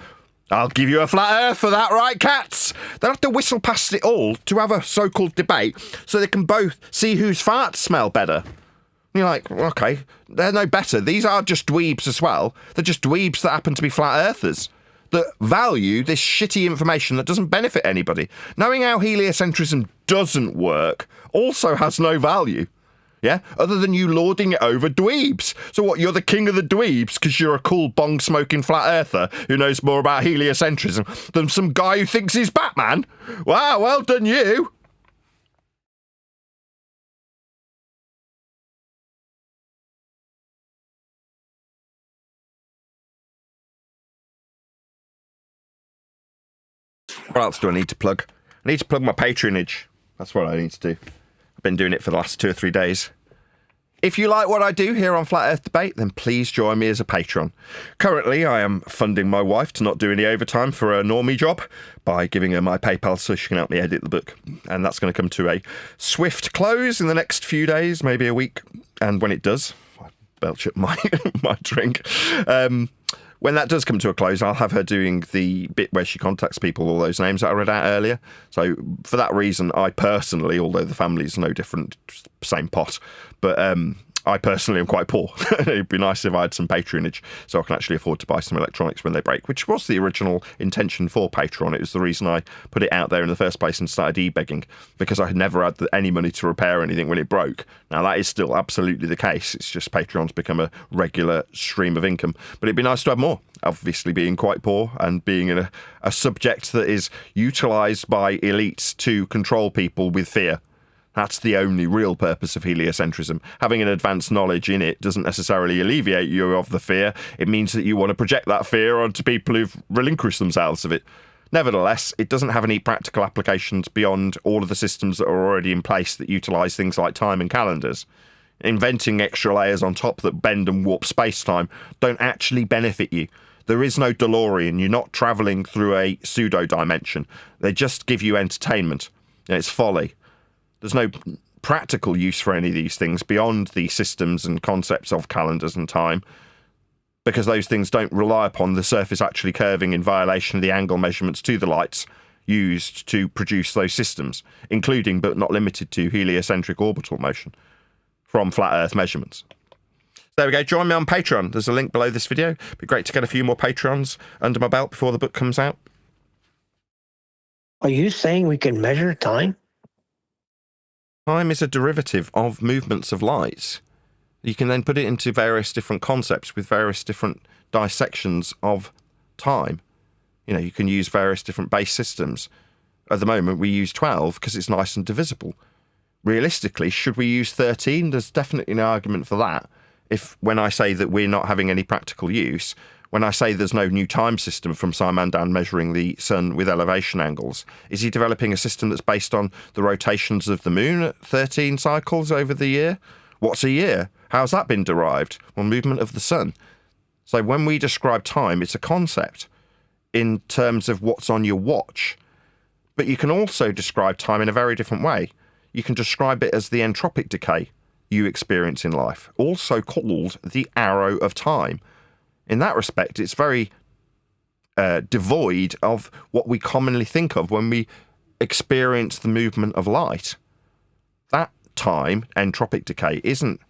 I'll give you a flat earth for that, right, cats? They'll have to whistle past it all to have a so-called debate so they can both see whose farts smell better. And you're like, okay, they're no better. These are just dweebs as well. They're just dweebs that happen to be flat earthers that value this shitty information that doesn't benefit anybody. Knowing how heliocentrism doesn't work also has no value. Yeah? Other than you lording it over dweebs. So what, you're the king of the dweebs because you're a cool bong-smoking flat earther who knows more about heliocentrism than some guy who thinks he's Batman? Wow, well done you. What else do I need to plug? I need to plug my patronage. That's what I need to do. I've been doing it for the last 2 or 3 days. If you like what I do here on Flat Earth Debate, then please join me as a patron. Currently, I am funding my wife to not do any overtime for a normie job by giving her my PayPal so she can help me edit the book. And that's going to come to a swift close in the next few days, maybe a week. And when it does, I belch up my drink. When that does come to a close, I'll have her doing the bit where she contacts people, all those names that I read out earlier. So for that reason, I personally, although the family's no different, same pot, but I personally am quite poor. It'd be nice if I had some patronage so I can actually afford to buy some electronics when they break, which was the original intention for Patreon. It was the reason I put it out there in the first place and started e-begging, because I had never had any money to repair anything when it broke. Now, that is still absolutely the case. It's just Patreon's become a regular stream of income. But it'd be nice to have more, obviously being quite poor and being in a subject that is utilised by elites to control people with fear. That's the only real purpose of heliocentrism. Having an advanced knowledge in it doesn't necessarily alleviate you of the fear. It means that you want to project that fear onto people who've relinquished themselves of it. Nevertheless, it doesn't have any practical applications beyond all of the systems that are already in place that utilise things like time and calendars. Inventing extra layers on top that bend and warp space-time don't actually benefit you. There is no DeLorean. You're not travelling through a pseudo-dimension. They just give you entertainment. And it's folly. There's no practical use for any of these things beyond the systems and concepts of calendars and time, because those things don't rely upon the surface actually curving in violation of the angle measurements to the lights used to produce those systems, including but not limited to heliocentric orbital motion from flat Earth measurements. There we go. Join me on Patreon. There's a link below this video. It'd be great to get a few more Patrons under my belt before the book comes out. Are you saying we can measure time? Time is a derivative of movements of light. You can then put it into various different concepts with various different dissections of time. You know, you can use various different base systems. At the moment, we use 12 because it's nice and divisible. Realistically, should we use 13? There's definitely an argument for that. If, when I say that we're not having any practical use, when I say there's no new time system from Simon measuring the sun with elevation angles, is he developing a system that's based on the rotations of the moon at 13 cycles over the year? What's a year? How's that been derived? Well, movement of the sun. So when we describe time, it's a concept in terms of what's on your watch. But you can also describe time in a very different way. You can describe it as the entropic decay you experience in life, also called the arrow of time. In that respect, it's very devoid of what we commonly think of when we experience the movement of light. That time, entropic decay, isn't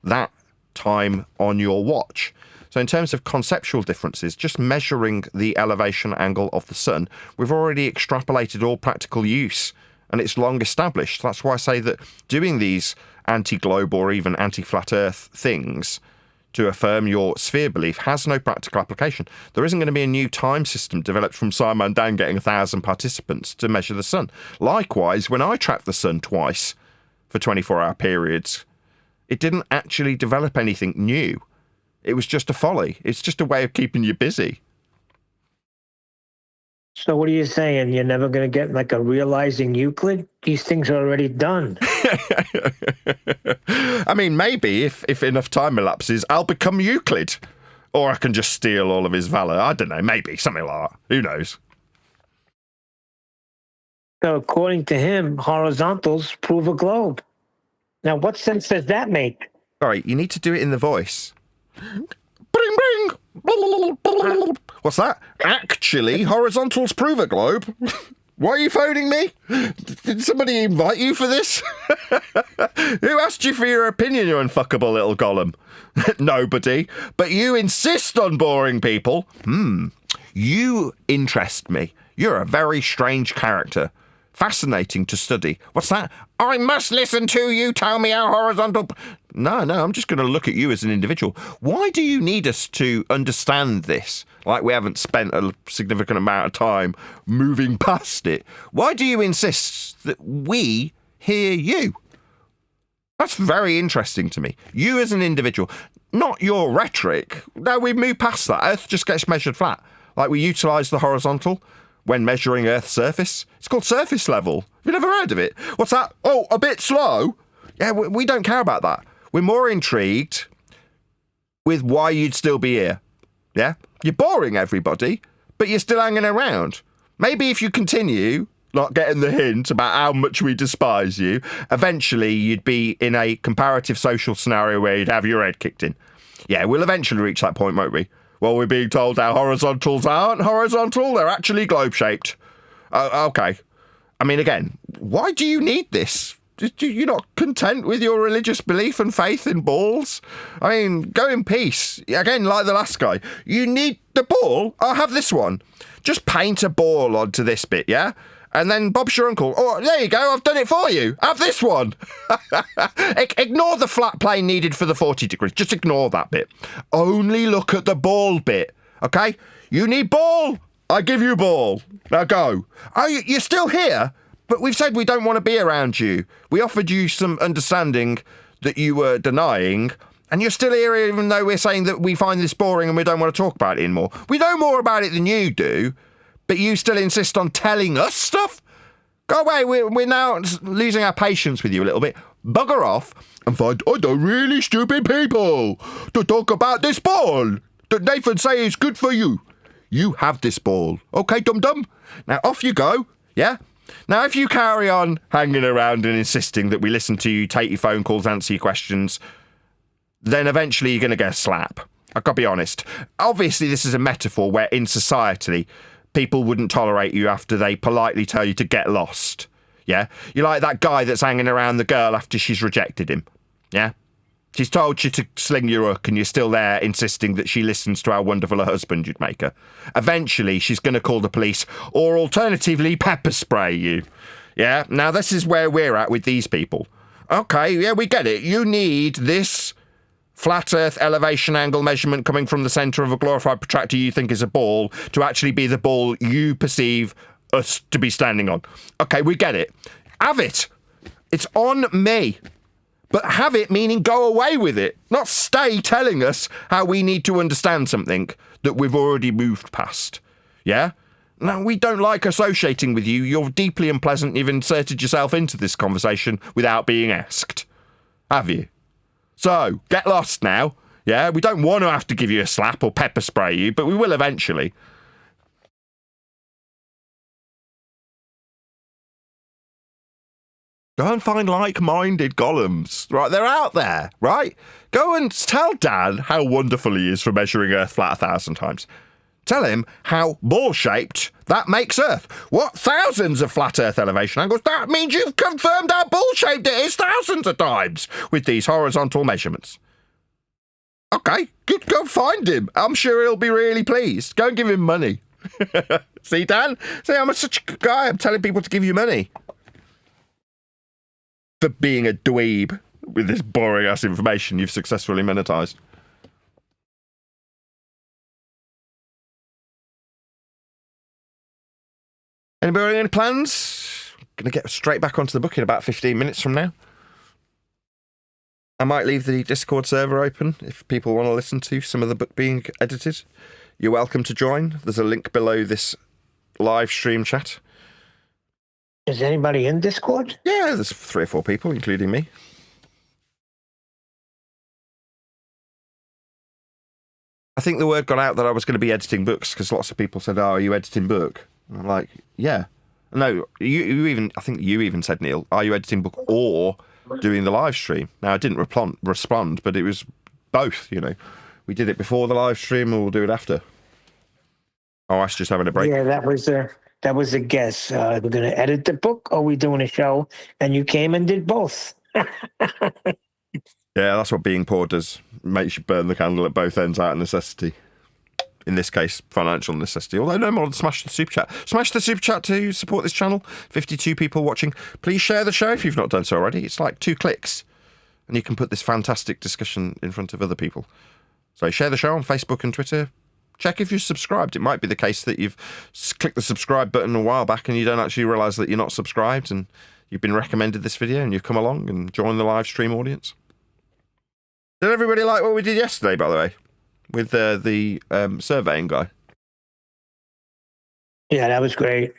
that time on your watch. So in terms of conceptual differences, just measuring the elevation angle of the sun, we've already extrapolated all practical use, and it's long established. That's why I say that doing these anti-globe or even anti-flat earth things to affirm your sphere belief has no practical application. There isn't going to be a new time system developed from Simon getting 1,000 participants to measure the sun. Likewise, when I tracked the sun twice for 24-hour periods, it didn't actually develop anything new. It was just a folly. It's just a way of keeping you busy. So what are you saying? You're never going to get like a realizing Euclid? These things are already done. I mean, maybe if enough time elapses, I'll become Euclid. Or I can just steal all of his valor. I don't know, maybe, something like that. Who knows? So according to him, horizontals prove a globe. Now, what sense does that make? Sorry, you need to do it in the voice. Bring, bring. What's that? Actually, horizontals prove a globe. Why are you phoning me? Did somebody invite you for this? Who asked you for your opinion, you unfuckable little golem? Nobody. But you insist on boring people. You interest me. You're a very strange character. Fascinating to study. What's that? I must listen to you tell me how horizontal... No, I'm just going to look at you as an individual. Why do you need us to understand this? Like we haven't spent a significant amount of time moving past it. Why do you insist that we hear you? That's very interesting to me. You as an individual, not your rhetoric. No, we've moved past that. Earth just gets measured flat. Like we utilise the horizontal when measuring Earth's surface. It's called surface level. Have you never heard of it? What's that? Oh, a bit slow? Yeah, we don't care about that. We're more intrigued with why you'd still be here. Yeah? You're boring everybody, but you're still hanging around. Maybe if you continue not getting the hint about how much we despise you, eventually you'd be in a comparative social scenario where you'd have your head kicked in. Yeah, we'll eventually reach that point, won't we? Well, we're being told our horizontals aren't horizontal, they're actually globe-shaped. Okay. I mean, again, why do you need this? You're not content with your religious belief and faith in balls? I mean, go in peace. Again, like the last guy. You need the ball? I'll have this one. Just paint a ball onto this bit, yeah? And then Bob's your uncle. Oh, there you go. I've done it for you. Have this one. Ignore the flat plane needed for the 40 degrees. Just ignore that bit. Only look at the ball bit. Okay? You need ball. I give you ball. Now go. Oh, you're still here? But we've said we don't want to be around you. We offered you some understanding that you were denying. And you're still here even though we're saying that we find this boring and we don't want to talk about it anymore. We know more about it than you do. But you still insist on telling us stuff? Go away, we're now losing our patience with you a little bit. Bugger off and find other really stupid people to talk about this ball that Nathan say is good for you. You have this ball. Okay, dum-dum? Now off you go, yeah? Now if you carry on hanging around and insisting that we listen to you, take your phone calls, answer your questions, then eventually you're going to get a slap. I've got to be honest. Obviously this is a metaphor where in society... people wouldn't tolerate you after they politely tell you to get lost. Yeah? You're like that guy that's hanging around the girl after she's rejected him. Yeah? She's told you to sling your hook and you're still there insisting that she listens to how wonderful a husband you'd make her. Eventually, she's going to call the police or alternatively pepper spray you. Yeah? Now, this is where we're at with these people. Okay, yeah, we get it. You need this flat Earth elevation angle measurement coming from the centre of a glorified protractor you think is a ball to actually be the ball you perceive us to be standing on. Okay, we get it. Have it. It's on me. But have it meaning go away with it, not stay telling us how we need to understand something that we've already moved past. Yeah? No, we don't like associating with you. You're deeply unpleasant. You've inserted yourself into this conversation without being asked. Have you? So, get lost now. Yeah, we don't want to have to give you a slap or pepper spray you, but we will eventually. Go and find like-minded golems. Right, they're out there, right? Go and tell Dad how wonderful he is for measuring Earth flat 1,000 times. Tell him how ball-shaped that makes Earth. What, thousands of flat Earth elevation angles? That means you've confirmed how ball-shaped it is thousands of times with these horizontal measurements. Okay, good, go find him. I'm sure he'll be really pleased. Go and give him money. See, Dan? See, I'm such a good guy. I'm telling people to give you money. For being a dweeb with this boring-ass information you've successfully monetised. Anybody any plans? Going to get straight back onto the book in about 15 minutes from now. I might leave the Discord server open if people want to listen to some of the book being edited. You're welcome to join. There's a link below this live stream chat. Is anybody in Discord? Yeah, there's 3 or 4 people, including me. I think the word got out that I was going to be editing books because lots of people said, "Oh, are you editing book?" And I'm like, "Yeah." No, you even, I think you even said, Neil, "Are you editing book or doing the live stream?" Now, I didn't respond, but it was both, you know. We did it before the live stream, or we'll do it after. Oh, I was just having a break. Yeah, that was That was a guess. We're going to edit the book, or we doing a show, and you came and did both. Yeah, that's what being poor does. Makes you burn the candle at both ends out of necessity. In this case, financial necessity. Although no more than smash the super chat. Smash the super chat to support this channel. 52 people watching. Please share the show if you've not done so already. It's like 2 clicks. And you can put this fantastic discussion in front of other people. So share the show on Facebook and Twitter. Check if you're subscribed. It might be the case that you've clicked the subscribe button a while back and you don't actually realise that you're not subscribed and you've been recommended this video and you've come along and joined the live stream audience. Did everybody like what we did yesterday, by the way, with the surveying guy? Yeah, that was great.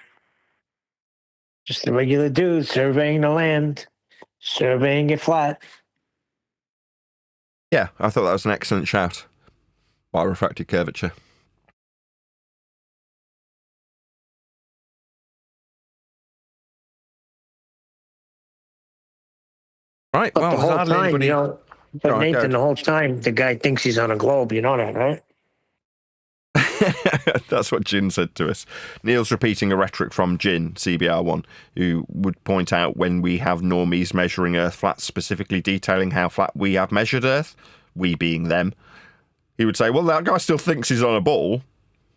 Just a regular dude surveying the land, surveying it flat. Yeah, I thought that was an excellent shout by refracted curvature. Right, But well, the there's whole hardly time, anybody... you know, but Go on, Nathan, go. the whole time, the guy thinks he's on a globe. You know that, right? That's what Jin said to us. Neil's repeating a rhetoric from Jin, CBR1, who would point out when we have normies measuring Earth flat, specifically detailing how flat we have measured Earth, we being them. He would say, well, that guy still thinks he's on a ball.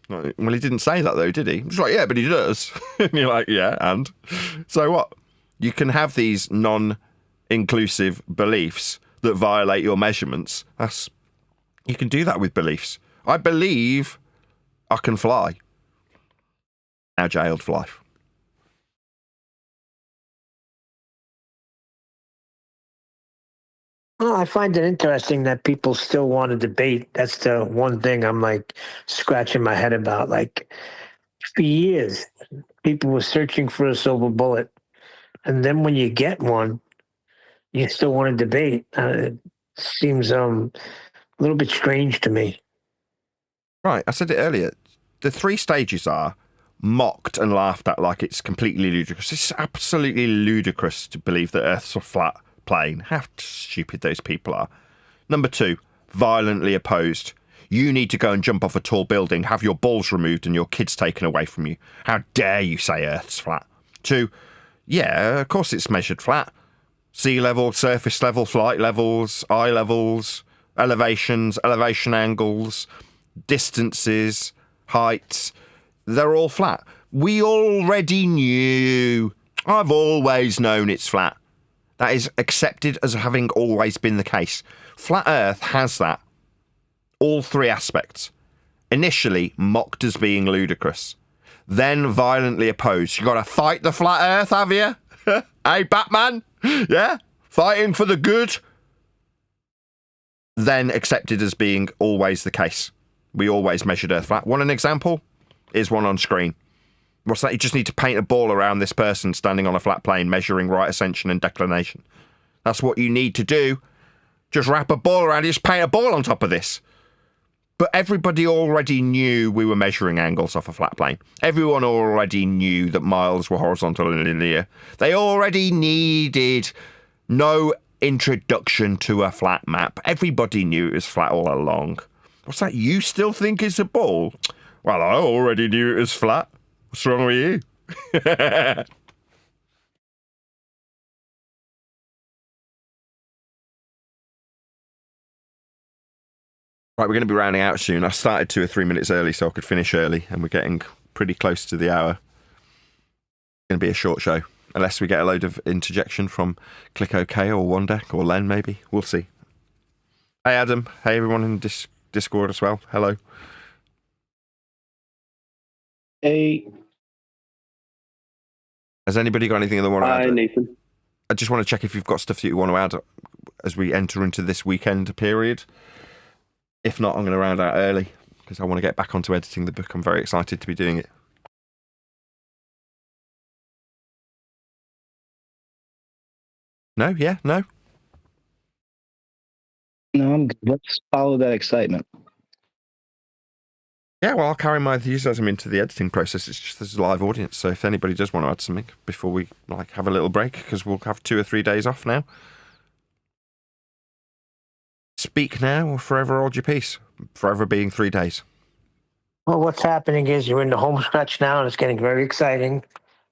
Like, well, he didn't say that, though, did he? He's like, yeah, but he does. And you're like, yeah, and? So what? You can have these non-inclusive beliefs that violate your measurements. You can do that with beliefs. I believe I can fly. Now jailed for life. Well, I find it interesting that people still want to debate. That's the one thing I'm like scratching my head about. Like for years, people were searching for a silver bullet. And then when you get one, you still want to debate. It seems a little bit strange to me. Right, I said it earlier. The 3 stages are mocked and laughed at like it's completely ludicrous. It's absolutely ludicrous to believe that Earth's a flat plane. How stupid those people are. Number 2, violently opposed. You need to go and jump off a tall building, have your balls removed and your kids taken away from you. How dare you say Earth's flat? 2, yeah, of course it's measured flat. Sea level, surface level, flight levels, eye levels, elevations, elevation angles, distances, heights, they're all flat. We already knew. I've always known it's flat. That is accepted as having always been the case. Flat Earth has that. All 3 aspects. Initially mocked as being ludicrous. Then violently opposed. You got to fight the flat Earth, have you? Hey, Batman? Yeah? Fighting for the good? Then accepted as being always the case. We always measured Earth flat. Want an example? Here's one on screen. What's that? You just need to paint a ball around this person standing on a flat plane measuring right ascension and declination. That's what you need to do. Just wrap a ball around it, just paint a ball on top of this. But everybody already knew we were measuring angles off a flat plane. Everyone already knew that miles were horizontal and linear. They already needed no introduction to a flat map. Everybody knew it was flat all along. What's that? You still think it's a ball? Well, I already knew it was flat. What's wrong with you? Right, we're going to be rounding out soon. I started 2 or 3 minutes early so I could finish early, and we're getting pretty close to the hour. It's going to be a short show, unless we get a load of interjection from Click OK or Wondeck or Len, maybe. We'll see. Hey, Adam. Hey, everyone in Discord as well. Hello. Hey. Has anybody got anything they want to add? Hi, Nathan. I just want to check if you've got stuff that you want to add as we enter into this weekend period. If not, I'm going to round out early because I want to get back onto editing the book. I'm very excited to be doing it. No? Yeah? No? No, I'm good. Let's follow that excitement. Yeah, well, I'll carry my enthusiasm into the editing process. It's just there's a live audience, so if anybody does want to add something before we have a little break, because we'll have 2 or 3 days off now. Speak now or forever hold your peace. Forever being 3 days. Well, what's happening is you're in the home stretch now, and it's getting very exciting.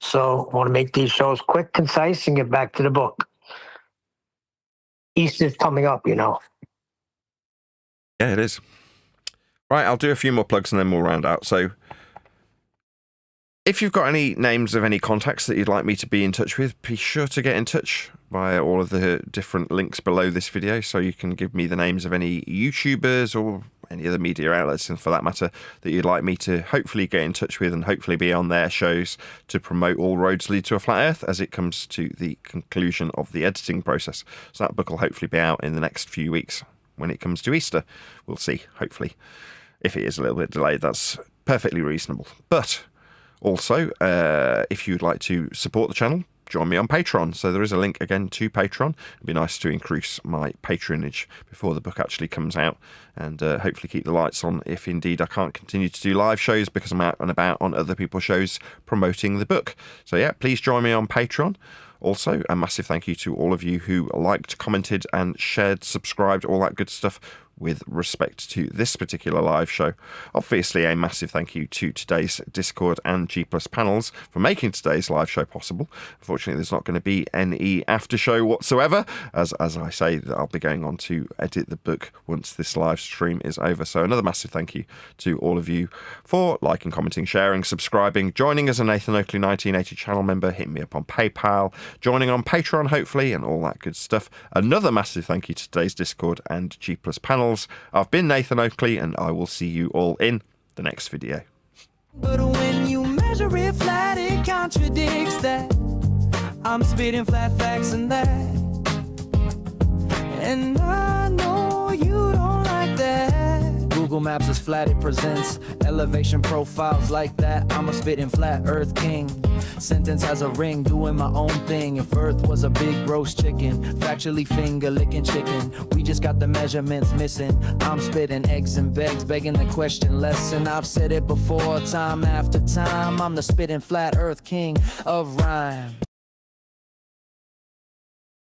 So I want to make these shows quick, concise, and get back to the book. Easter's coming up, you know. Yeah, it is. Right, I'll do a few more plugs and then we'll round out. So if you've got any names of any contacts that you'd like me to be in touch with, be sure to get in touch via all of the different links below this video, so you can give me the names of any YouTubers or any other media outlets, and for that matter, that you'd like me to hopefully get in touch with and hopefully be on their shows to promote All Roads Lead to a Flat Earth as it comes to the conclusion of the editing process. So that book will hopefully be out in the next few weeks when it comes to Easter. We'll see, hopefully. If it is a little bit delayed, that's perfectly reasonable. But also, if you'd like to support the channel, join me on Patreon. So there is a link again to Patreon. It'd be nice to increase my patronage before the book actually comes out, and hopefully keep the lights on if indeed I can't continue to do live shows because I'm out and about on other people's shows promoting the book. So yeah, please join me on Patreon. Also, a massive thank you to all of you who liked, commented and shared, subscribed, all that good stuff with respect to this particular live show. Obviously, a massive thank you to today's Discord and G Plus panels for making today's live show possible. Unfortunately, there's not going to be any after show whatsoever, as I say, that I'll be going on to edit the book once this live stream is over. So another massive thank you to all of you for liking, commenting, sharing, subscribing, joining as a Nathan Oakley 1980 channel member, hitting me up on PayPal, joining on Patreon hopefully, and all that good stuff. Another massive thank you to today's Discord and G Plus panels. I've been Nathan Oakley, and I will see you all in the next video. But when you measure it flat, it contradicts that. I'm spitting flat facts and that. And I know you don't like that. Google Maps is flat, it presents elevation profiles like that. I'm a spitting flat earth king. Sentence has a ring, doing my own thing. If Earth was a big roast chicken, factually finger licking chicken. We just got the measurements missing. I'm spitting eggs and begs, begging the question lesson. I've said it before, time after time. I'm the spitting flat earth king of rhyme.